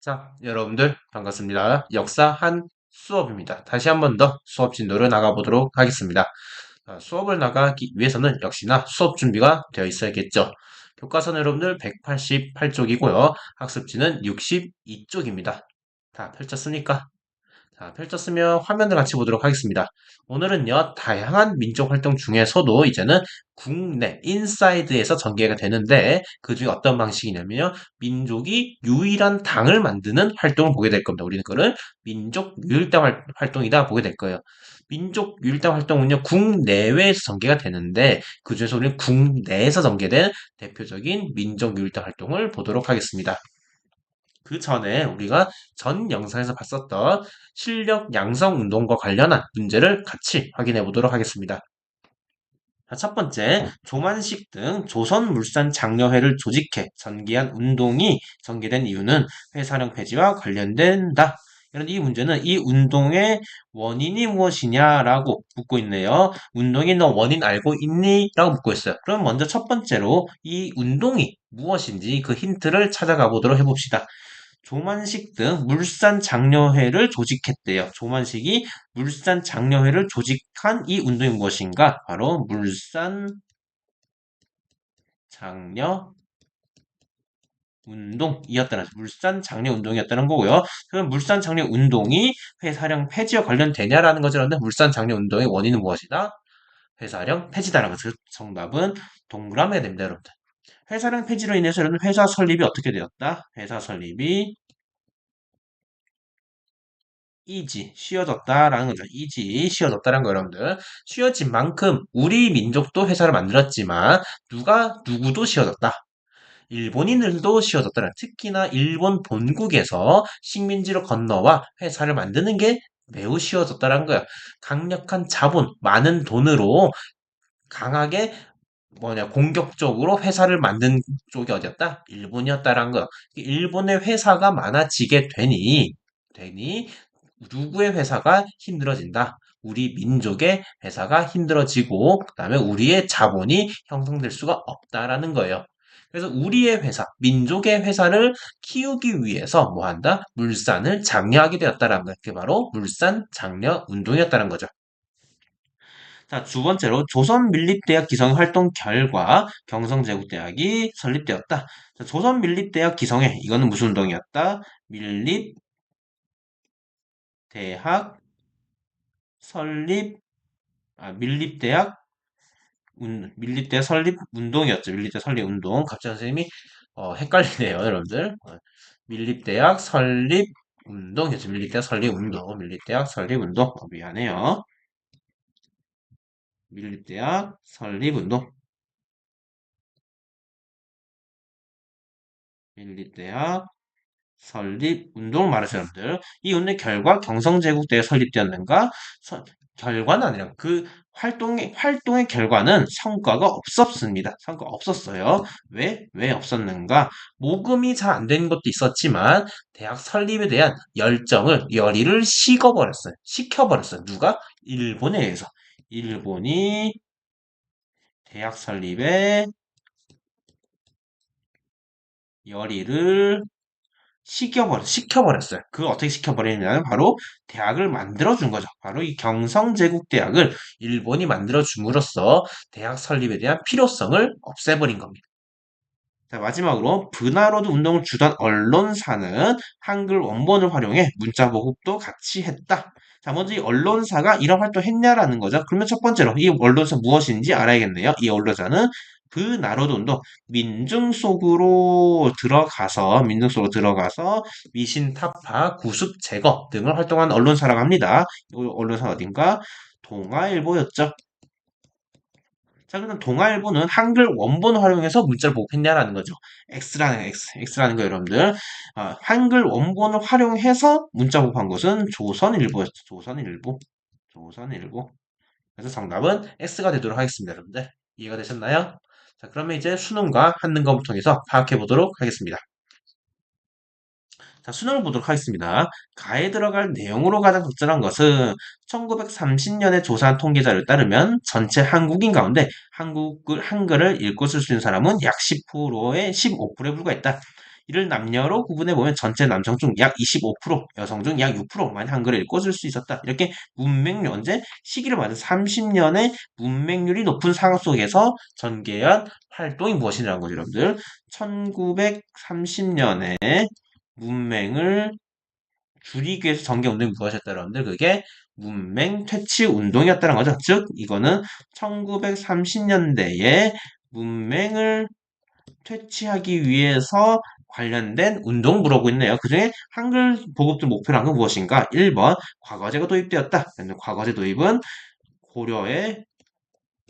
자, 여러분들 반갑습니다. 역사 한 수업입니다. 다시 한 번 더 수업 진도를 나가보도록 하겠습니다. 수업을 나가기 위해서는 역시나 수업 준비가 되어 있어야겠죠. 교과서는 여러분들 188쪽이고요. 학습지는 62쪽입니다. 다 펼쳤습니까? 자, 펼쳤으면 화면을 같이 보도록 하겠습니다. 오늘은요, 다양한 민족 활동 중에서도 이제는 국내, 인사이드에서 전개가 되는데, 그 중에 어떤 방식이냐면요, 민족이 유일한 당을 만드는 활동을 보게 될 겁니다. 우리는 그걸 민족 유일당 활동이다 보게 될 거예요. 민족 유일당 활동은요, 국내외에서 전개가 되는데, 그 중에서 우리는 국내에서 전개된 대표적인 민족 유일당 활동을 보도록 하겠습니다. 그 전에 우리가 전 영상에서 봤었던 실력 양성 운동과 관련한 문제를 같이 확인해 보도록 하겠습니다. 자, 첫 번째, 조만식 등 조선물산 장려회를 조직해 전개한 운동이 전개된 이유는 회사령 폐지와 관련된다. 이런 이 문제는 이 운동의 원인이 무엇이냐라고 묻고 있네요. 운동이 너 원인 알고 있니? 라고 묻고 있어요. 그럼 먼저 첫 번째로 이 운동이 무엇인지 그 힌트를 찾아가 보도록 해봅시다. 조만식 등 물산 장려회를 조직했대요. 조만식이 물산 장려회를 조직한 이 운동이 무엇인가? 바로 물산 장려 운동이었다는 물산 장려 운동이었다는 거고요. 그럼 물산 장려 운동이 회사령 폐지와 관련되냐라는 거죠. 그런데 물산 장려 운동의 원인은 무엇이다? 회사령 폐지다라고 해서 정답은 동그라미 해야 됩니다, 여러분들. 회사령 폐지로 인해서 여러분 회사 설립이 어떻게 되었다? 회사 설립이 쉬워졌다라는 거죠. 쉬워졌다라는 거 여러분들. 쉬워진 만큼 우리 민족도 회사를 만들었지만 누구도 쉬워졌다. 일본인들도 쉬워졌다는 특히나 일본 본국에서 식민지로 건너와 회사를 만드는 게 매우 쉬워졌다는 거야. 강력한 자본, 많은 돈으로 강하게 공격적으로 회사를 만든 쪽이 어디였다? 일본이었다라는 거야. 일본의 회사가 많아지게 되니 누구의 회사가 힘들어진다. 우리 민족의 회사가 힘들어지고 그다음에 우리의 자본이 형성될 수가 없다라는 거예요. 그래서 우리의 회사, 민족의 회사를 키우기 위해서 뭐 한다? 물산을 장려하게 되었다라는 거. 그게 바로 물산 장려 운동이었다는 거죠. 자, 두 번째로 조선민립대학 기성회 활동 결과 경성제국대학이 설립되었다. 자, 조선민립대학 기성회 이거는 무슨 운동이었다? 민립대학 설립 밀립대학 밀립대 설립 운동이었죠. 밀립대 설립 운동. 갑자기 선생님이 헷갈리네요, 여러분들. 밀립대학 설립 운동이었죠. 밀립대학 설립 운동. 밀립대학 설립 운동. 미안해요. 밀립대학 설립 운동. 밀립대학 설립 운동을 말하죠, 여러분들. 이 운동의 결과 경성제국대가 설립되었는가? 결과는 아니라 그 활동의 결과는 성과가 없었습니다. 성과 없었어요. 왜 없었는가? 모금이 잘 안 되는 것도 있었지만 대학 설립에 대한 열의를 식혀버렸어요. 누가? 일본에 의해서. 일본이 대학 설립에 열의를 식혀버렸어요. 그걸 어떻게 식혀버리냐면 바로 대학을 만들어준 거죠. 바로 이 경성제국대학을 일본이 만들어줌으로써 대학 설립에 대한 필요성을 없애버린 겁니다. 자, 마지막으로 브나로드 운동을 주던 언론사는 한글 원본을 활용해 문자 보급도 같이 했다. 자, 먼저 이 언론사가 이런 활동 했냐라는 거죠. 그러면 첫 번째로 이 언론사 무엇인지 알아야겠네요. 이 언론사는 브나로드 운동, 민중 속으로 들어가서 미신 타파, 구습 제거 등을 활동한 언론사라고 합니다. 이 언론사 어딘가? 동아일보였죠. 자, 그럼 동아일보는 한글 원본을 활용해서 문자를 보급했냐라는 거죠. X라는 거 여러분들. 한글 원본을 활용해서 문자 보급한 것은 조선일보였죠. 조선일보. 그래서 정답은 X가 되도록 하겠습니다, 여러분들. 이해가 되셨나요? 자, 그러면 이제 수능과 한능검을 통해서 파악해 보도록 하겠습니다. 자, 수능을 보도록 하겠습니다. 가에 들어갈 내용으로 가장 적절한 것은 1930년에 조사한 통계자료에 따르면 전체 한국인 가운데 한글을 읽고 쓸 수 있는 사람은 약 10%에 15%에 불과했다. 이를 남녀로 구분해 보면 전체 남성 중 약 25%, 여성 중 약 6%만 한글을 읽고 쓸 수 있었다. 이렇게 문맹률 언제 시기를 맞은 30년의 문맹률이 높은 상황 속에서 전개한 활동이 무엇이냐는 거죠, 여러분들. 1930년에 문맹을 줄이기 위해서 전개운동이 무엇이었다, 여러분들? 그게 문맹 퇴치 운동이었다는 거죠. 즉, 이거는 1930년대에 문맹을 퇴치하기 위해서 관련된 운동을 물어보고 있네요. 그 중에 한글 보급들 목표로 한 건 무엇인가? 1번, 과거제가 도입되었다. 과거제 도입은 고려의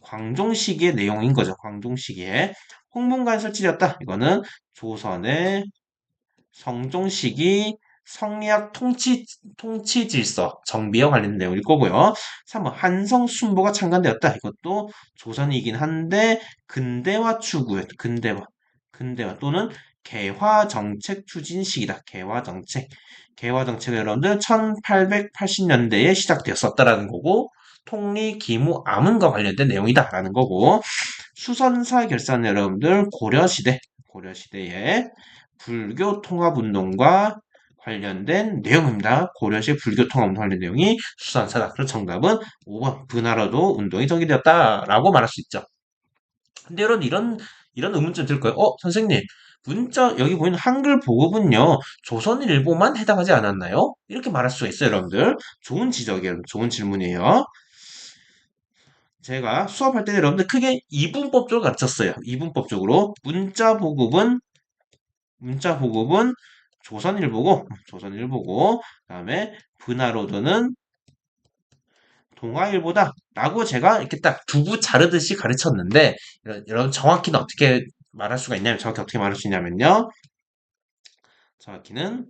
광종 시기의 내용인 거죠. 광종 시기에 홍문관 설치되었다. 이거는 조선의 성종 시기 성리학 통치 질서 정비와 관련된 내용일 거고요. 3번 한성 순보가 창간되었다. 이것도 조선이긴 한데 근대화 추구였 근대화 또는 개화 정책 추진 시기다. 개화 정책. 개화 정책 여러분들 1880년대에 시작되었었다라는 거고 통리 기무 암은과 관련된 내용이다라는 거고 수선사 결산 여러분들 고려시대에 불교 통합 운동과 관련된 내용입니다. 고려시 불교 통합 운동 관련 내용이 수선사다. 그래서 정답은 5번 분하라도 운동이 전개되었다라고 말할 수 있죠. 근데 이런 의문점 들 거예요. 선생님 문자 여기 보이는 한글 보급은요 조선일보만 해당하지 않았나요? 이렇게 말할 수가 있어요, 여러분들. 좋은 지적이에요. 좋은 질문이에요. 제가 수업할 때 여러분들 크게 이분법적으로 가르쳤어요. 이분법적으로 문자 보급은 조선일보고 그다음에 분하로드는 동아일보다 라고 제가 이렇게 딱 두부 자르듯이 가르쳤는데 여러분 정확히는 어떻게 말할 수가 있냐면 정확히 어떻게 말할 수 있냐면요. 정확히는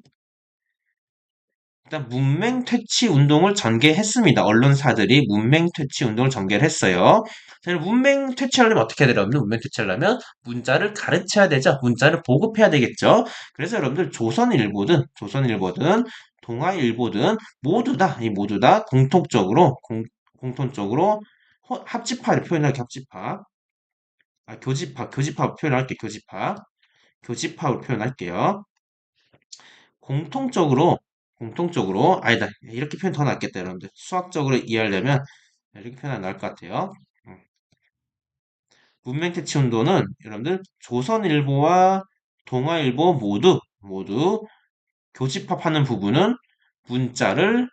일단 문맹 퇴치 운동을 전개했습니다. 언론사들이 문맹 퇴치 운동을 전개를 했어요. 문맹 퇴치하려면 어떻게 해야 되나? 문맹 퇴치하려면 문자를 가르쳐야 되죠. 문자를 보급해야 되겠죠. 그래서 여러분들 조선일보든 동아일보든 모두 다 공통적으로 합집화를 표현할 합집화, 교집합 표현할게 교집합을 표현할게요. 공통적으로 아니다 이렇게 표현 더 낫겠다 여러분들 수학적으로 이해하려면 이렇게 표현 나을 것 같아요. 문맹퇴치 운동은 여러분들 조선일보와 동아일보 모두 교집합하는 부분은 문자를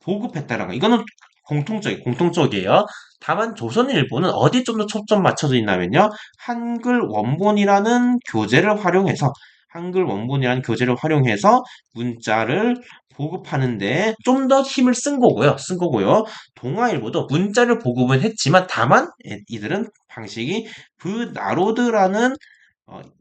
보급했다라는 거. 이거는 공통적이에요. 다만 조선일보는 어디 좀 더 초점 맞춰져 있냐면요. 한글 원본이라는 교재를 활용해서 문자를 보급하는데 좀 더 힘을 쓴 거고요. 동아일보도 문자를 보급은 했지만 다만 이들은 방식이 브나로드라는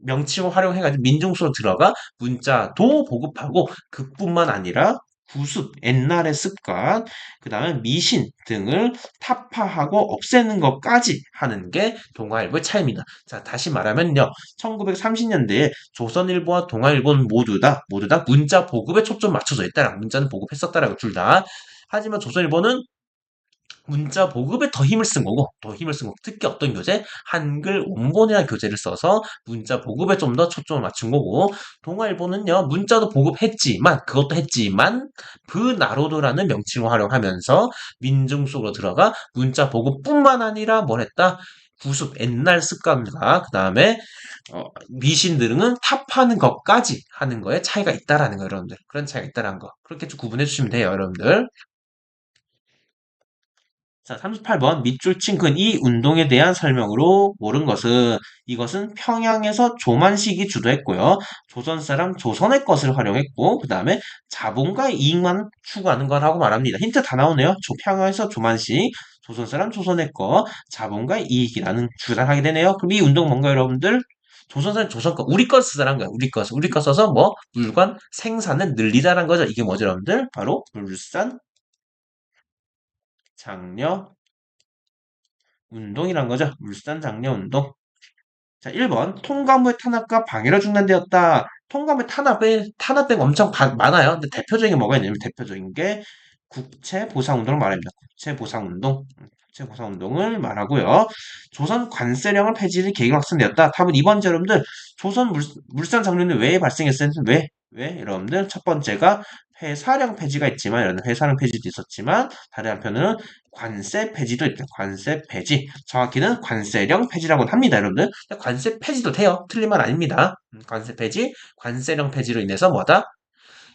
명칭을 활용해가지고 민중수로 들어가 문자도 보급하고 그뿐만 아니라 구습, 옛날의 습관, 그 다음에 미신 등을 타파하고 없애는 것까지 하는 게 동아일보의 차이입니다. 자, 다시 말하면요. 1930년대에 조선일보와 동아일보는 모두 다 문자 보급에 초점 맞춰져 있다라 문자는 보급했었다라고 둘 다. 하지만 조선일보는 문자 보급에 더 힘을 쓴 거고, 특히 어떤 교재? 한글 원본이라는 교재를 써서 문자 보급에 좀 더 초점을 맞춘 거고, 동아일보는요, 문자도 그것도 했지만, 브나로드라는 명칭을 활용하면서 민중 속으로 들어가 문자 보급뿐만 아니라 뭘 했다? 구습, 옛날 습관과, 그 다음에, 미신 등은 탑하는 것까지 하는 거에 차이가 있다라는 거, 여러분들. 그런 차이가 있다라는 거. 그렇게 좀 구분해 주시면 돼요, 여러분들. 자, 38번 밑줄 친 근 이 운동에 대한 설명으로 옳은 것은 이것은 평양에서 조만식이 주도했고요. 조선 사람 조선의 것을 활용했고 그 다음에 자본과 이익만 추구하는 거라고 말합니다. 힌트 다 나오네요. 평양에서 조만식, 조선 사람 조선의 것, 자본과 이익이라는 주장하게 되네요. 그럼 이 운동 뭔가요, 여러분들? 조선 사람 조선 거, 우리 것 쓰라는 거야. 우리 것 써서 뭐 물건 생산을 늘리자는 거죠. 이게 뭐죠, 여러분들? 바로 물산 장려 운동이란 거죠. 물산 장려 운동. 자, 1번. 통과물의 탄압과 방해로 중단되었다. 통과물 탄압된 엄청 많아요. 근데 대표적인 게 뭐가 있냐면 대표적인 게 국채 보상 운동을 말합니다. 국채 보상 운동. 국제공산운동을 말하고요. 조선 관세령을 폐지를 계기로 확산되었다. 답은 2번째 여러분들. 조선 물산 장려는 왜 발생했어요? 왜? 여러분들 첫 번째가 회사령 폐지가 있지만 여러분 회사령 폐지도 있었지만 다른 한편으로는 관세 폐지도 있다. 관세 폐지. 정확히는 관세령 폐지라고 합니다, 여러분들. 관세 폐지도 돼요. 틀린 말 아닙니다. 관세 폐지, 관세령 폐지로 인해서 뭐다?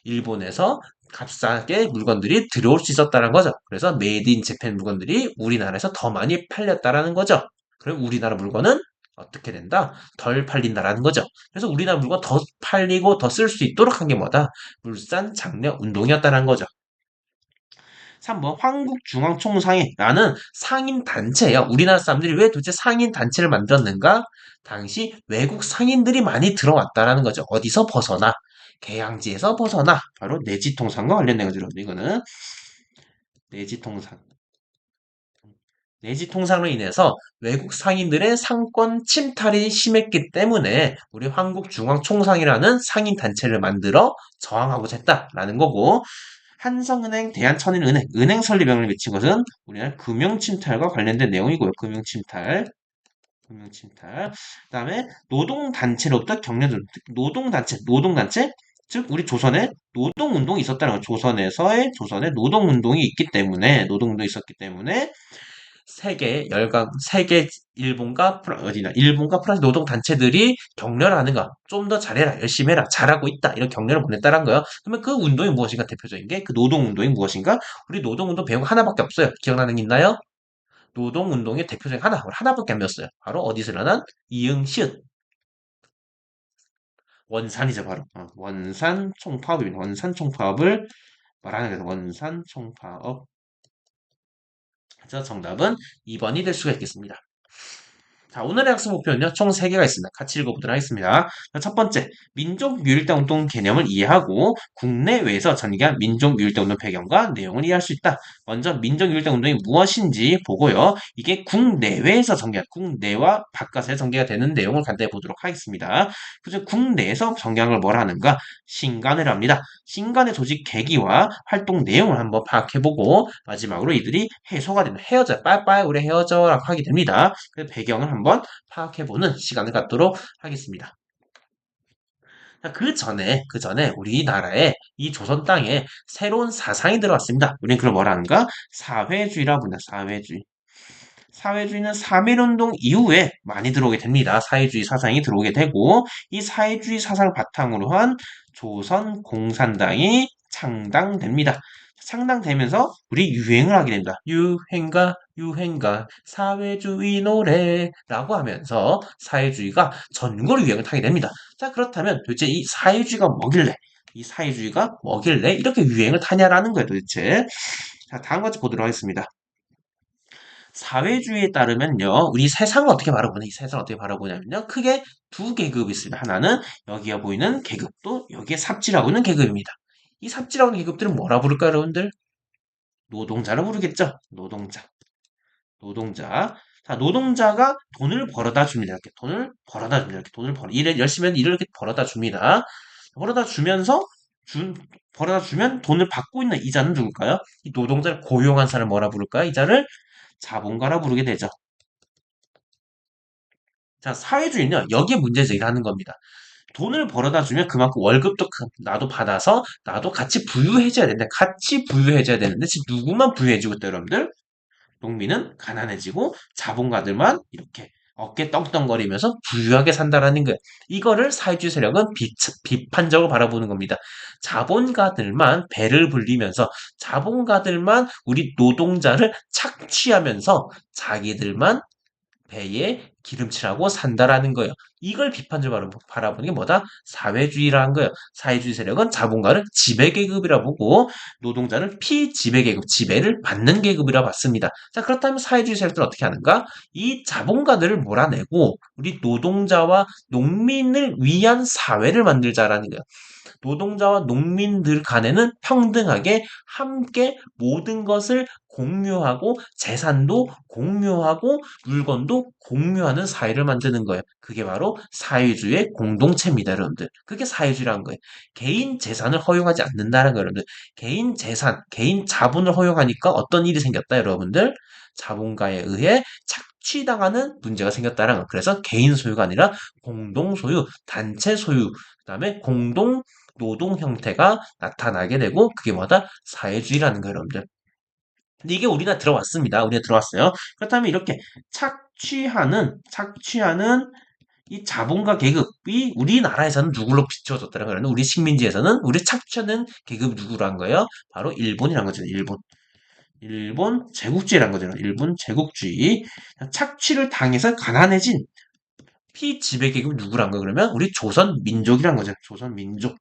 일본에서 값싸게 물건들이 들어올 수 있었다는 거죠. 그래서 메이드 인 재팬 물건들이 우리나라에서 더 많이 팔렸다라는 거죠. 그럼 우리나라 물건은 어떻게 된다? 덜 팔린다라는 거죠. 그래서 우리나라 물건 더 팔리고 더 쓸 수 있도록 한 게 뭐다? 물산 장려 운동이었다는 거죠. 3번 황국중앙총상회라는 상인단체예요. 우리나라 사람들이 왜 도대체 상인단체를 만들었는가? 당시 외국 상인들이 많이 들어왔다라는 거죠. 어디서 벗어나? 개항지에서 벗어나. 바로 내지통상과 관련된 거죠. 이거는 내지통상. 내지통상으로 인해서 외국 상인들의 상권 침탈이 심했기 때문에 우리 한국중앙총상이라는 상인단체를 만들어 저항하고자 했다라는 거고, 한성은행, 대한천인은행, 은행 설립명을 외친 것은 우리나라 금융침탈과 관련된 내용이고요. 금융침탈. 그다음에 노동단체로부터 노동단체, 즉 우리 조선에 노동운동이 있었다는 거예요. 조선의 노동운동이 있기 때문에 노동운동이 있었기 때문에 세계 일본과 프랑스 노동단체들이 격려를 하는 거. 좀 더 잘해라, 열심히 해라, 잘하고 있다. 이런 격려를 보냈다는 거예요. 그러면 그 운동이 무엇인가 대표적인 게 그 노동운동이 무엇인가? 우리 노동운동 배운 거 하나밖에 없어요. 기억나는 게 있나요? 노동운동의 대표적인 하나밖에 안 배웠어요. 바로 어디서 일어난? 이응시읒. 원산이죠, 바로. 원산 총파업입니다. 원산 총파업을 말하는 거죠. 원산 총파업. 그래서 정답은 2번이 될 수가 있겠습니다. 자, 오늘의 학습 목표는요, 총 3개가 있습니다. 같이 읽어보도록 하겠습니다. 자, 첫 번째, 민족유일당 운동 개념을 이해하고 국내외에서 전개한 민족유일당 운동 배경과 내용을 이해할 수 있다. 먼저 민족유일당 운동이 무엇인지 보고요. 이게 국내와 바깥에 전개가 되는 내용을 간단히 보도록 하겠습니다. 그래서 국내에서 전개한 걸 뭐라 하는가? 신간을 합니다. 신간의 조직 계기와 활동 내용을 한번 파악해보고 마지막으로 이들이 해소가 되는 헤어져, 빠이빠이 우리 헤어져라고 하게 됩니다. 그 배경을 한번 파악해보는 시간을 갖도록 하겠습니다. 그 전에 우리나라에 이 조선 땅에 새로운 사상이 들어왔습니다. 우리는 그걸 뭐라 하는가? 사회주의라고 합니다. 사회주의. 사회주의는 3.1운동 이후에 많이 들어오게 됩니다. 사회주의 사상이 들어오게 되고 이 사회주의 사상을 바탕으로 한 조선 공산당이 창당됩니다. 창당되면서 우리 유행을 하게 됩니다. 유행가 사회주의 노래라고 하면서 사회주의가 전국으로 유행을 타게 됩니다. 자, 그렇다면 도대체 이 사회주의가 뭐길래 이렇게 유행을 타냐라는 거예요, 도대체. 자, 다음 같이 보도록 하겠습니다. 사회주의에 따르면요, 우리 세상을 어떻게 바라보냐, 이 세상을 어떻게 바라보냐면요, 크게 두 계급이 있습니다. 하나는 여기에 보이는 계급, 또 여기에 삽질하고 있는 계급입니다. 이 삽질하고 있는 계급들은 뭐라 부를까요, 여러분들? 노동자로 부르겠죠? 노동자. 자, 노동자가 돈을 벌어다 줍니다. 이렇게 돈을 벌어다 줍니다. 일을 열심히 하면 일을 이렇게 벌어다 줍니다. 벌어다 주면서, 벌어다 주면 돈을 받고 있는 이자는 누굴까요? 이 노동자를 고용한 사람을 뭐라 부를까요? 이자를 자본가라 부르게 되죠. 자, 사회주의는요, 여기에 문제제기를 하는 겁니다. 돈을 벌어다 주면 그만큼 월급도 나도 받아서 나도 같이 부유해져야 되는데, 지금 누구만 부유해지고 있다, 여러분들? 농민은 가난해지고 자본가들만 이렇게 어깨 떵떵거리면서 부유하게 산다라는 거예요. 이거를 사회주의 세력은 비판적으로 바라보는 겁니다. 자본가들만 배를 불리면서 자본가들만 우리 노동자를 착취하면서 자기들만 배에 기름칠하고 산다라는 거예요. 이걸 비판적으로 바라보는 게 뭐다? 사회주의라는 거예요. 사회주의 세력은 자본가를 지배계급이라 보고 노동자를 피지배계급, 지배를 받는 계급이라 봤습니다. 자, 그렇다면 사회주의 세력들은 어떻게 하는가? 이 자본가들을 몰아내고 우리 노동자와 농민을 위한 사회를 만들자라는 거예요. 노동자와 농민들 간에는 평등하게 함께 모든 것을 공유하고 재산도 공유하고 물건도 공유하는 사회를 만드는 거예요. 그게 바로 사회주의의 공동체입니다, 여러분들. 그게 사회주의라는 거예요. 개인 재산을 허용하지 않는다는 거예요, 여러분들. 개인 재산, 개인 자본을 허용하니까 어떤 일이 생겼다, 여러분들? 자본가에 의해 착취당하는 문제가 생겼다는 거. 그래서 개인 소유가 아니라 공동 소유, 단체 소유, 그다음에 공동 노동 형태가 나타나게 되고 그게 뭐다? 사회주의라는 거예요, 여러분들. 근데 이게 우리나라 들어왔습니다. 우리나라 들어왔어요. 그렇다면 이렇게 착취하는 이 자본가 계급이 우리나라에서는 누구로 비춰졌다는 거예요? 우리 식민지에서는 우리 착취하는 계급이 누구란 거예요? 바로 일본이란 거죠. 일본. 일본 제국주의란 거죠. 일본 제국주의. 착취를 당해서 가난해진 피지배 계급이 누구란 거예요? 그러면 우리 조선 민족이란 거죠. 조선 민족.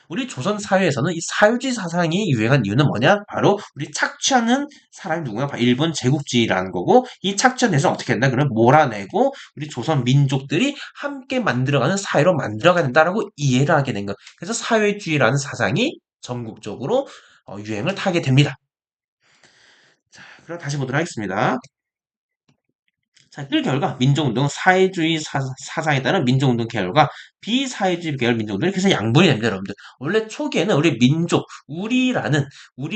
우리 조선 사회에서는 이 사유지 사상이 유행한 이유는 뭐냐? 바로 우리 착취하는 사람이 누구냐? 바로 일본 제국주의라는 거고 이 착취한 데서 어떻게 된다? 그러면 몰아내고 우리 조선 민족들이 함께 만들어가는 사회로 만들어가야 된다라고 이해를 하게 된 거. 그래서 사회주의라는 사상이 전국적으로 유행을 타게 됩니다. 자, 그럼 다시 보도록 하겠습니다. 자, 그 결과 민족운동 사회주의 사상에 따른 민족운동 계열과 비사회주의 계열 민족운동이 그래서 양분이 됩니다, 여러분들. 원래 초기에는 우리 민족, 우리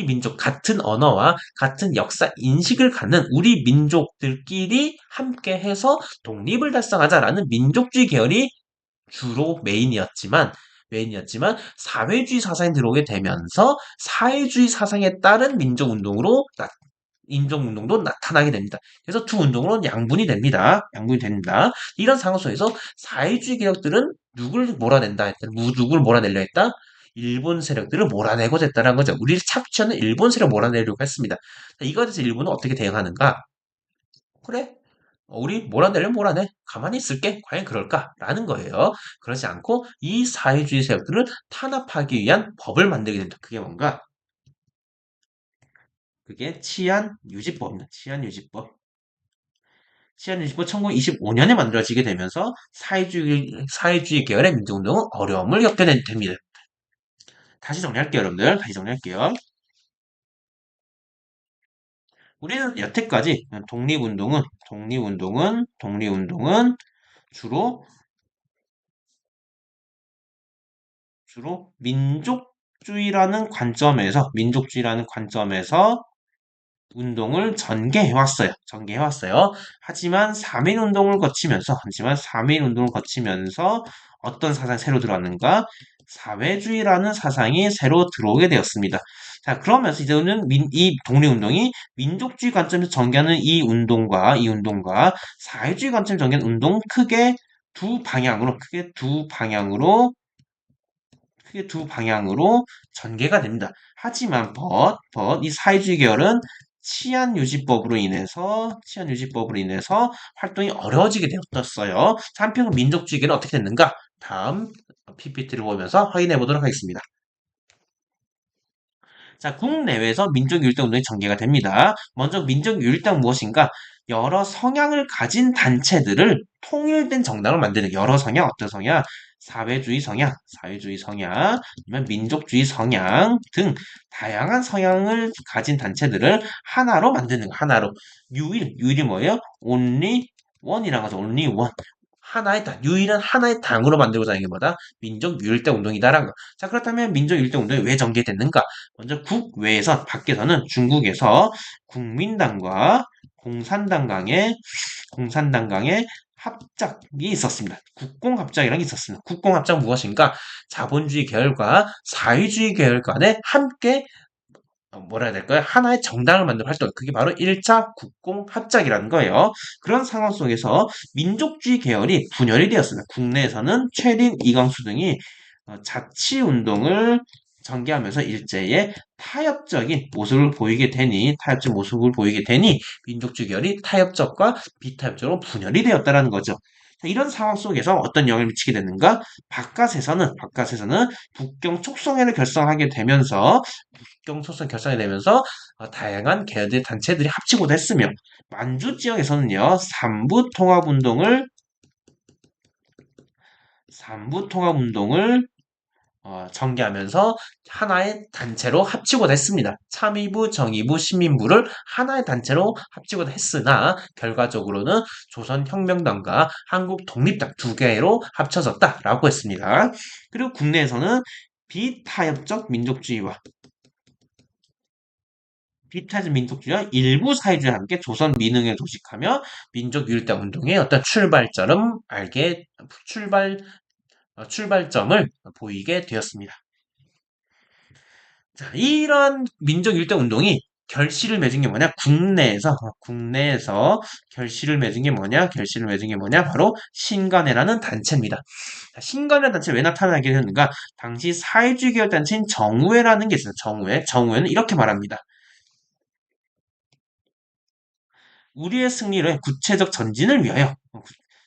민족 같은 언어와 같은 역사 인식을 갖는 우리 민족들끼리 함께 해서 독립을 달성하자라는 민족주의 계열이 주로 메인이었지만 사회주의 사상이 들어오게 되면서 사회주의 사상에 따른 인종운동도 나타나게 됩니다. 그래서 두 운동으로는 양분이 됩니다. 양분이 됩니다. 이런 상황 속에서 사회주의 개혁들은 누굴 몰아낸다 했다. 누굴 몰아내려 했다? 일본 세력들을 몰아내고자 했다는 거죠. 우리를 착취하는 일본 세력 몰아내려고 했습니다. 이거에 대해서 일본은 어떻게 대응하는가? 그래, 우리 몰아내려면 몰아내. 가만히 있을게. 과연 그럴까? 라는 거예요. 그렇지 않고 이 사회주의 세력들을 탄압하기 위한 법을 만들게 된다. 그게 뭔가? 그게 치안유지법입니다. 치안유지법 1925년에 만들어지게 되면서 사회주의 계열의 민주운동은 어려움을 겪게 됩니다. 다시 정리할게요, 여러분들. 다시 정리할게요. 우리는 여태까지 독립운동은 주로 민족주의라는 관점에서 운동을 전개해왔어요. 하지만 3.1운동을 거치면서 어떤 사상이 새로 들어왔는가? 사회주의라는 사상이 새로 들어오게 되었습니다. 자, 그러면서 이제는 이 독립운동이 민족주의 관점에서 전개하는 이 운동과 사회주의 관점에서 전개하는 운동 크게 두 방향으로 전개가 됩니다. 하지만 이 사회주의 계열은 치안유지법으로 인해서 활동이 어려워지게 되었어요. 한편 민족주의 계열은 어떻게 됐는가? 다음 PPT를 보면서 확인해 보도록 하겠습니다. 자, 국내외에서 민족유일당 운동이 전개가 됩니다. 먼저 민족유일당 무엇인가? 여러 성향을 가진 단체들을 통일된 정당을 만드는 여러 성향, 어떤 성향? 사회주의 성향, 아니면 민족주의 성향 등 다양한 성향을 가진 단체들을 하나로 만드는 거, 하나로. 유일이 뭐예요? only one이라는 거죠. only one. 하나의 당, 유일한 하나의 당으로 만들고자 하는 게 뭐다? 민족유일당 운동이다라는 거. 자, 그렇다면 민족유일당 운동이 왜 전개됐는가? 먼저 밖에서는 중국에서 국민당과 공산당 간의 합작이 있었습니다. 국공합작이라는 게 있었습니다. 국공합작 무엇인가? 자본주의 계열과 사회주의 계열 간에 함께 뭐라 해야 될까요? 하나의 정당을 만드는 활동. 그게 바로 1차 국공합작이라는 거예요. 그런 상황 속에서 민족주의 계열이 분열이 되었습니다. 국내에서는 최린, 이광수 등이 자치운동을 전개하면서 일제의 타협적인 모습을 보이게 되니 민족주의 계열이 타협적과 비타협적으로 분열이 되었다는 거죠. 이런 상황 속에서 어떤 영향을 미치게 됐는가? 바깥에서는 북경 촉성회를 결성이 되면서 다양한 계열의 단체들이 합치고도 했으며 만주 지역에서는요 삼부통합운동을 전개하면서 하나의 단체로 합치고자 했습니다. 참의부, 정의부, 시민부를 하나의 단체로 합치고자 했으나 결과적으로는 조선혁명당과 한국독립당 두 개로 합쳐졌다라고 했습니다. 그리고 국내에서는 비타협적 민족주의와 비타적 민족주의와 일부 사회주의와 함께 조선 민흥을 도식하며 민족유일당 운동의 어떤 출발점을 보이게 되었습니다. 자, 이런 민족일대 운동이 결실을 맺은 게 뭐냐? 국내에서 결실을 맺은 게 뭐냐? 결실을 맺은 게 뭐냐? 바로 신간회라는 단체입니다. 자, 신간회 단체 왜 나타나게 되는가? 당시 사회주의 계열 단체인 정우회라는 게 있어요. 정우회는 이렇게 말합니다. 우리의 승리를 구체적 전진을 위하여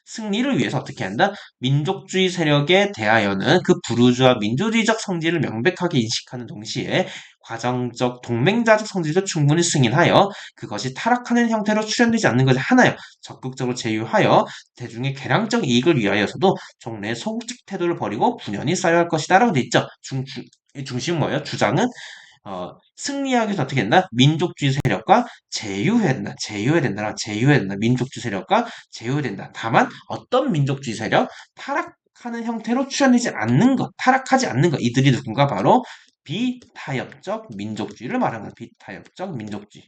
승리를 위해서 어떻게 한다? 민족주의 세력에 대하여는 그 부르주아 민주주의적 성질을 명백하게 인식하는 동시에 과정적 동맹자적 성질도 충분히 승인하여 그것이 타락하는 형태로 출현되지 않는 것을 하나여 적극적으로 제휴하여 대중의 개량적 이익을 위하여서도 종래의 소극적 태도를 버리고 분연히 쌓여야 할 것이다 라고 돼 있죠. 중심은 뭐예요? 주장은 승리하기 위해서 어떻게 된다? 민족주의 세력과 제휴해야 된다. 제휴해야 된다. 민족주의 세력과 제휴해야 된다. 다만 어떤 민족주의 세력? 타락하는 형태로 출현되지 않는 것, 타락하지 않는 것. 이들이 누군가? 바로 비타협적 민족주의를 말하는 거야. 비타협적 민족주의.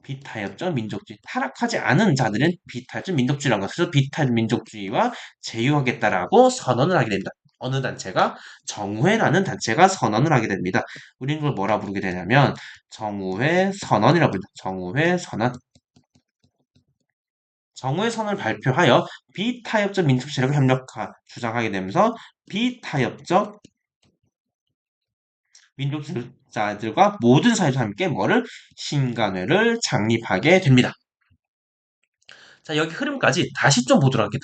비타협적 민족주의. 타락하지 않은 자들은 비타협적 민족주의라는 것을 비타협적 민족주의와 제휴하겠다라고 선언을 하게 됩니다. 어느 단체가? 정우회라는 단체가 선언을 하게 됩니다. 우리는 그걸 뭐라 부르게 되냐면 정우회 선언이라고 부릅니다. 정우회 선언. 정우회 선언을 발표하여 비타협적 민족 세력을 주장하게 되면서 비타협적 민족주의자들과 모든 사회에서 함께 뭐를? 신간회를 창립하게 됩니다. 자, 여기 흐름까지 다시 좀 보도록 할게요.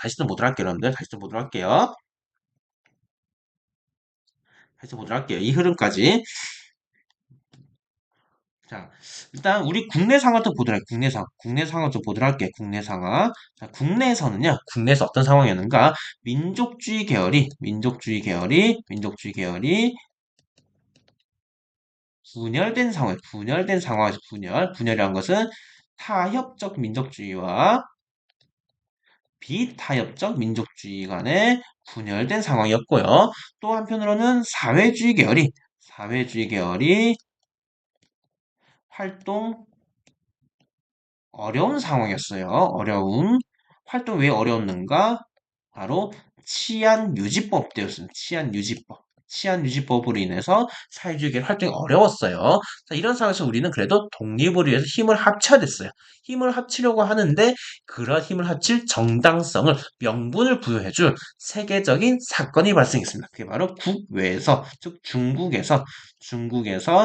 여러분들. 다시 좀 보도록 할게요. 이 흐름까지. 자, 일단 우리 국내 상황 좀 보도록 할게요. 국내 상황 좀 보도록 할게요. 국내 상황. 자, 국내에서 어떤 상황이었는가? 민족주의 계열이 분열된 상황에서 분열이란 것은 타협적 민족주의와 비타협적 민족주의 간의 분열된 상황이었고요. 또 한편으로는 사회주의 계열이 활동 어려운 상황이었어요. 활동 왜 어려웠는가? 바로 치안 유지법 때였습니다. 치안 유지법으로 인해서 사회주의 활동이 어려웠어요. 자, 이런 상황에서 우리는 그래도 독립을 위해서 힘을 합쳐야 됐어요. 힘을 합치려고 하는데 그런 힘을 합칠 정당성을 명분을 부여해줄 세계적인 사건이 발생했습니다. 그게 바로 국외에서 즉 중국에서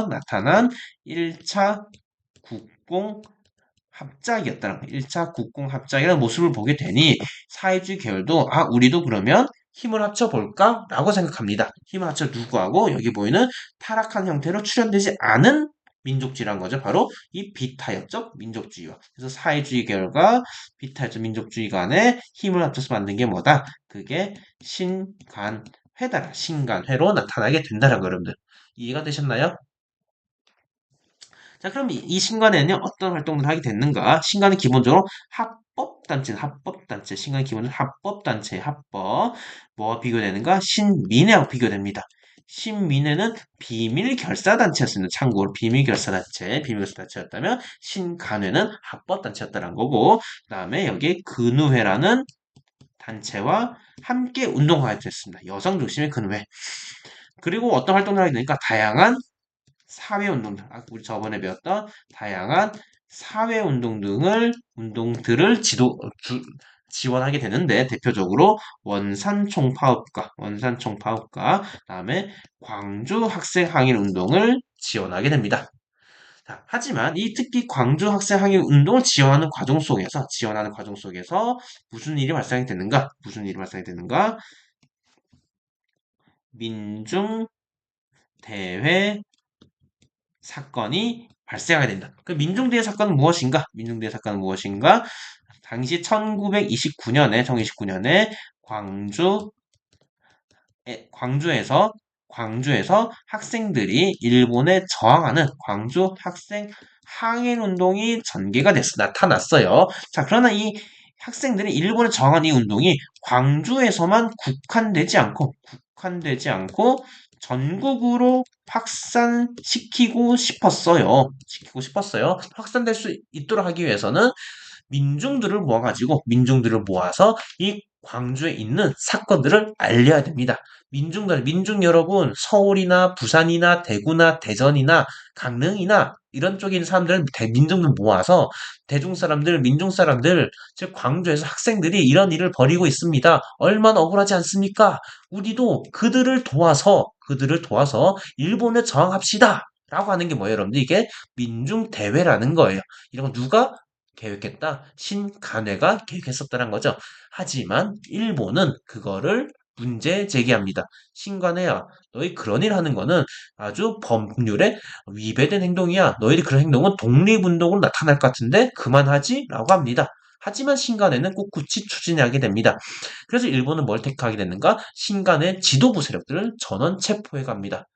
나타난 1차 국공 합작이었다는 거예요. 1차 국공 합작이라는 모습을 보게 되니 사회주의 계열도 우리도 그러면 힘을 합쳐볼까? 라고 생각합니다. 힘을 합쳐 누구하고 여기 보이는 타락한 형태로 출현되지 않은 민족주의란 거죠. 바로 이 비타협적 민족주의와 그래서 사회주의 계열과 비타협적 민족주의 간에 힘을 합쳐서 만든 게 뭐다? 그게 신간회로 나타나게 된다는 거 여러분들. 이해가 되셨나요? 자, 그럼 이 신간에는 어떤 활동을 하게 됐는가? 신간은 기본적으로 신간은 기본적으로 뭐와 비교되는가? 신민회하고 비교됩니다. 신민회는 비밀결사단체였습니다. 참고로 비밀결사단체였다면 신간회는 합법단체였다는 거고, 그 다음에 여기 근우회라는 단체와 함께 운동하게 됐습니다. 여성 중심의 근우회. 그리고 어떤 활동을 하게 되니까 다양한 사회운동들, 우리 저번에 배웠던 다양한 운동들을 지원하게 되는데, 대표적으로 원산총파업과, 다음에 광주 학생 항일 운동을 지원하게 됩니다. 자, 하지만 특히 광주 학생 항일 운동을 지원하는 과정 속에서 무슨 일이 발생이 되는가? 민중 대회 사건이 발생하게 된다. 그 민중대회 사건은 무엇인가? 당시 1929년에 광주 광주에서 학생들이 일본에 저항하는 광주 학생 항일 운동이 전개가 나타났어요. 자, 그러나 이 학생들이 일본에 저항한 이 운동이 광주에서만 국한되지 않고 전국으로 확산시키고 싶었어요. 확산될 수 있도록 하기 위해서는 민중들을 모아서 이 광주에 있는 사건들을 알려야 됩니다. 민중 여러분, 서울이나 부산이나 대구나 대전이나 강릉이나 이런 쪽에 있는 사람들, 민중들 모아서 민중 사람들, 즉 광주에서 학생들이 이런 일을 벌이고 있습니다. 얼마나 억울하지 않습니까? 우리도 그들을 도와서 일본에 저항합시다. 라고 하는 게 뭐예요, 여러분들? 이게 민중대회라는 거예요. 이런 거 누가 계획했다? 신간회가 계획했었다는 거죠. 하지만 일본은 그거를 문제 제기합니다. 신간회야, 너희 그런 일 하는 거는 아주 법률에 위배된 행동이야. 너희들 그런 행동은 독립운동으로 나타날 것 같은데 그만하지? 라고 합니다. 하지만 신간회는 꿋꿋이 추진하게 됩니다. 그래서 일본은 뭘 택하게 됐는가? 신간회 지도부 세력들을 전원 체포해 갑니다.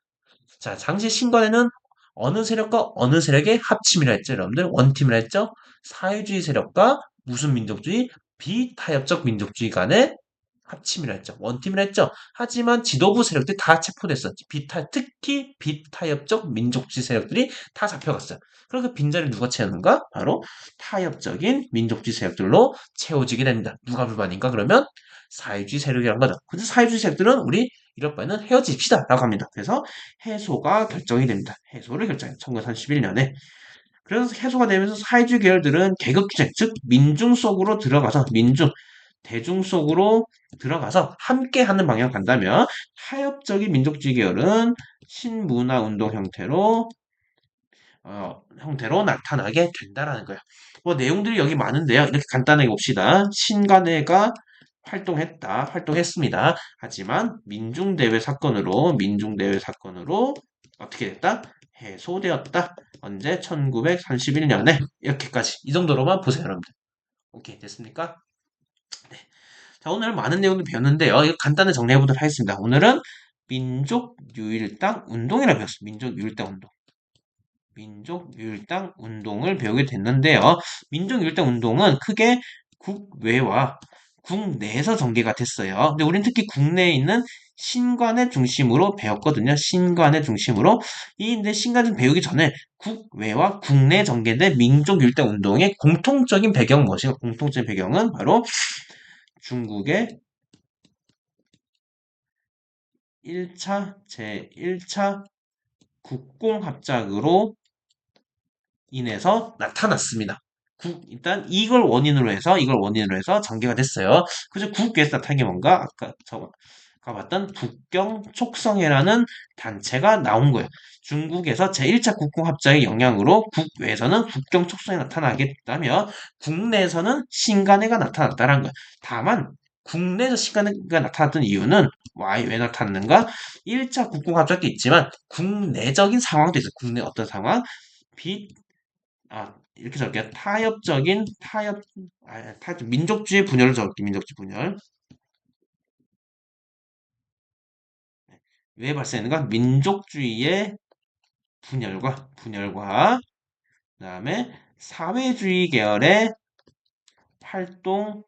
자, 당시 신관에는 어느 세력과 어느 세력의 합침이라 했죠, 여러분들? 원팀이라 했죠? 사회주의 세력과 무슨 민족주의? 비타협적 민족주의 간의 합침이라 했죠. 원팀이라 했죠. 하지만 지도부 세력들이 다 체포됐었지. 특히 비타협적 민족주의 세력들이 다 잡혀갔어요. 그래서 그 빈자리를 누가 채우는가? 바로 타협적인 민족주의 세력들로 채워지게 됩니다. 누가 불만인가? 그러면 사회주의 세력이란 거죠. 그래서 사회주의 세력들은 우리 이럴 바에는 헤어집시다 라고 합니다. 그래서 해소가 결정이 됩니다. 해소를 결정해요. 1931년에. 그래서 해소가 되면서 사회주의 계열들은 계급투쟁, 즉 민중 속으로 들어가서 대중 속으로 들어가서 함께 하는 방향 간다면 타협적인 민족주의 계열은 신문화 운동 형태로 나타나게 된다라는 거예요. 뭐 내용들이 여기 많은데요. 이렇게 간단하게 봅시다. 신간회가 활동했습니다. 하지만 민중대회 사건으로 어떻게 됐다? 해소되었다. 언제? 1931년에 이렇게까지 이 정도로만 보세요, 여러분들. 오케이, 됐습니까? 네. 자, 오늘 많은 내용을 배웠는데요. 이거 간단히 정리해 보도록 하겠습니다. 오늘은 민족유일당 운동이라 배웠습니다. 민족유일당 운동을 배우게 됐는데요. 민족유일당 운동은 크게 국외와 국내에서 전개가 됐어요. 근데 우리는 특히 국내에 있는 신관을 중심으로 배웠거든요. 신관을 중심으로. 근데 신관을 배우기 전에 국외와 국내 전개된 민족유일당 운동의 공통적인 배경은 무엇인가? 공통적인 배경은 바로 중국의 1차 국공합작으로 인해서 나타났습니다. 이걸 원인으로 해서 전개가 됐어요. 그래서 국외에서 나타난 게 뭔가? 아까 저가 봤던 북경촉성회라는 단체가 나온 거예요. 중국에서 제1차 국공합작의 영향으로 국외에서는 북경촉성이 나타나게 됐다면 국내에서는 신간회가 나타났다는 거예요. 다만 국내에서 신간회가 나타났던 이유는 왜 나타났는가? 1차 국공합작도 있지만 국내적인 상황도 있어요. 국내 어떤 상황? 비 이렇게 적을게요. 민족주의 분열을 적을게요. 민족주의 분열. 왜 발생했는가? 민족주의의 분열과, 그 다음에 사회주의 계열의 활동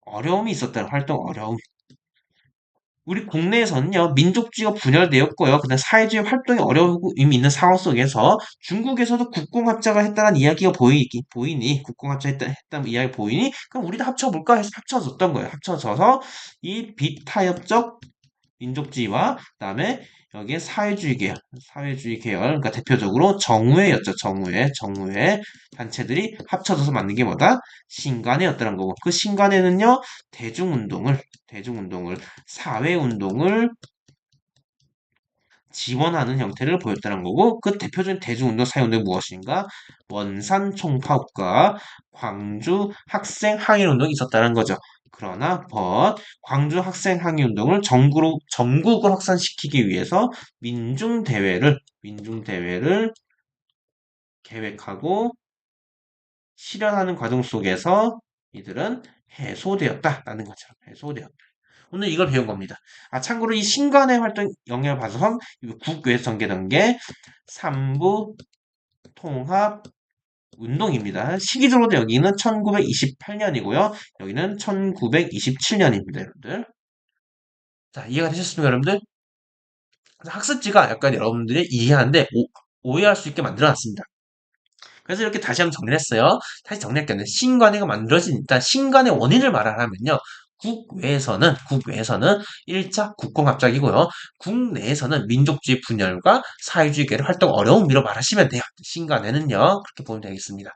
어려움이 있었다. 활동 어려움. 우리 국내에서는요, 민족주의가 분열되었고요. 그다음 사회주의 활동이 어려움이 있는 상황 속에서 중국에서도 국공합작을 했다는 이야기가 보이니, 국공합작 했다는 이야기가 보이니, 그럼 우리도 합쳐볼까 해서 합쳐졌던 거예요. 합쳐져서 이 비타협적 민족주의와 그다음에 여기에 사회주의 계열, 그러니까 대표적으로 정우회였죠. 정우회 단체들이 합쳐져서 만든 게 뭐다? 신간회였다는 거고, 그 신간회는요, 대중운동을, 사회운동을 지원하는 형태를 보였다는 거고, 그 대표적인 대중운동, 사회운동이 무엇인가? 원산 총파업과 광주 학생 항일운동이 있었다는 거죠. 그러나 광주 학생 항일운동을 전국으로 확산시키기 위해서 민중대회를 계획하고 실현하는 과정 속에서 이들은 해소되었다라는 거죠. 해소되었다. 오늘 이걸 배운 겁니다. 참고로 이 신관의 활동 영역을 봐서 국외선계던 게 삼부 통합 운동입니다. 시기적으로도 여기는 1928년이고요. 여기는 1927년입니다, 여러분들. 자, 이해가 되셨습니까, 여러분들? 학습지가 약간 여러분들이 이해하는데 오해할 수 있게 만들어놨습니다. 그래서 이렇게 다시 한번 정리를 했어요. 다시 정리할게요. 신관회가 만들어진 일단 신관의 원인을 말하면요. 국외에서는 1차 국공합작이고요. 국내에서는 민족주의 분열과 사회주의 계를 활동 어려움으로 말하시면 돼요. 신관회는요. 그렇게 보면 되겠습니다.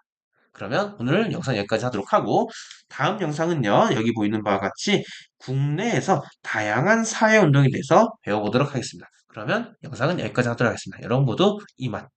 그러면 오늘 영상 여기까지 하도록 하고 다음 영상은요. 여기 보이는 바와 같이 국내에서 다양한 사회운동에 대해서 배워보도록 하겠습니다. 그러면 영상은 여기까지 하도록 하겠습니다. 여러분 모두 이만.